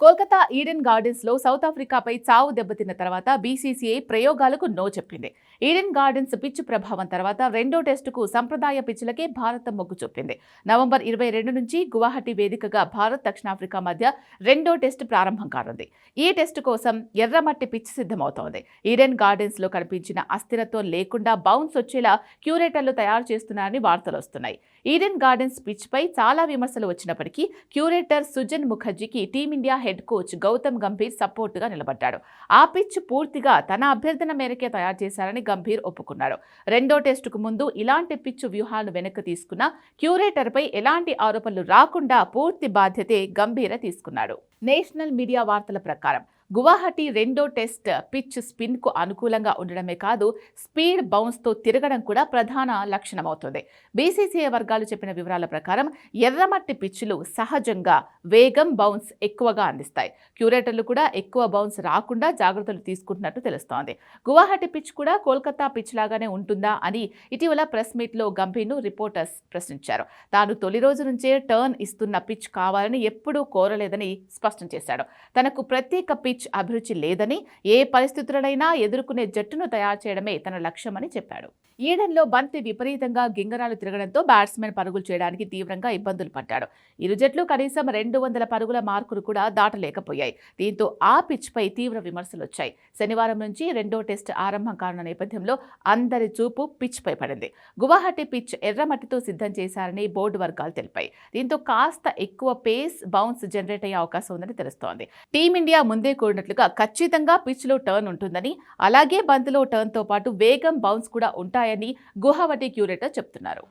Kolkata Eden gardens లో south ఆఫ్రికాపై చావు దెబ్బతిన్న తర్వాత బీసీసీఐ ప్రయోగాలకు నో చెప్పింది. ఈడెన్ గార్డెన్స్ పిచ్ ప్రభావం తర్వాత రెండో టెస్టుకు సంప్రదాయ పిచ్లకే భారత్ మొగ్గు చూపింది. నవంబర్ 22 నుంచి గువాహటి వేదికగా భారత్ దక్షిణాఫ్రికా మధ్య రెండో టెస్టు ప్రారంభం కానుంది. ఈ టెస్టు కోసం ఎర్రమట్టి పిచ్ సిద్ధమవుతోంది. ఈడెన్ గార్డెన్స్ లో కనిపించిన అస్థిరత్వం లేకుండా బౌన్స్ వచ్చేలా క్యూరేటర్లు తయారు చేస్తున్నారని వార్తలు వస్తున్నాయి. ఈడెన్ గార్డెన్స్ పిచ్ పై చాలా విమర్శలు వచ్చినప్పటికీ క్యూరేటర్ సుజన్ ముఖర్జీకి team India head coach Gautam Gambhir సపోర్టుగా నిలబడ్డాడు. ఆ పిచ్ పూర్తిగా తన అభ్యర్థన మేరకే తయారు చేశారని గంభీర్ ఒప్పుకున్నాడు. రెండో టెస్టుకు ముందు ఇలాంటి పిచ్ వ్యూహాలను వెనక్కి తీసుకున్న క్యూరేటర్పై ఎలాంటి ఆరోపణలు రాకుండా పూర్తి బాధ్యతే గంభీర తీసుకున్నాడు. నేషనల్ మీడియా వార్తల ప్రకారం గువాహటి రెండో టెస్ట్ పిచ్ స్పిన్ కు అనుకూలంగా ఉండడమే కాదు, స్పీడ్ బౌన్స్ తో తిరగడం కూడా ప్రధాన లక్షణమవుతుంది. బీసీసీఐ వర్గాలు చెప్పిన వివరాల ప్రకారం ఎర్రమట్టి పిచ్లు సహజంగా వేగం, బౌన్స్ ఎక్కువగా అందిస్తాయి. క్యూరేటర్లు కూడా ఎక్కువ బౌన్స్ రాకుండా జాగ్రత్తలు తీసుకుంటున్నట్టు తెలుస్తోంది. గువాహటి పిచ్ కూడా కోల్కతా పిచ్ లాగానే ఉంటుందా అని ఇటీవల ప్రెస్ మీట్ లో గంభీర్ను రిపోర్టర్స్ ప్రశ్నించారు. తాను తొలి రోజు నుంచే టర్న్ ఇస్తున్న పిచ్ కావాలని ఎప్పుడూ కోరలేదని స్పష్టం చేశాడు. తనకు ప్రత్యేక పిచ్ అభిరుచి లేదని, ఏ పరిస్థితులనైనా ఎదుర్కొనే జట్టును తయారు చేయడమే తన లక్ష్యమని చెప్పాడు. ఈడెన్లో బంతి విపరీతంగా గింగరాలు తిరగడంతో బ్యాట్స్మెన్ పరుగులు చేయడానికి తీవ్రంగా ఇబ్బందులు పడ్డాడు. ఇరు జట్లు కనీసం 200 పరుగుల మార్కులు కూడా దాటలేకపోయాయి. దీంతో ఆ పిచ్ పై తీవ్ర విమర్శలు వచ్చాయి. శనివారం నుంచి రెండో టెస్ట్ ఆరంభం కానున్న నేపథ్యంలో అందరి చూపు పిచ్ పై పడింది. గువాహటి పిచ్ ఎర్రమట్టితో సిద్ధం చేశారని బోర్డు వర్గాలు తెలిపాయి. దీంతో కాస్త ఎక్కువ పేస్, బౌన్స్ జనరేట్ అయ్యే అవకాశం ఉందని తెలుస్తోంది. టీమిండియా ముందే కోరినట్లుగా ఖచ్చితంగా పిచ్ లో టర్న్ ఉంటుందని, అలాగే బంతిలో టర్న్ తో పాటు వేగం, బౌన్స్ కూడా ఉంటాయని గువాహటి క్యూరేటర్ చెప్తున్నారు.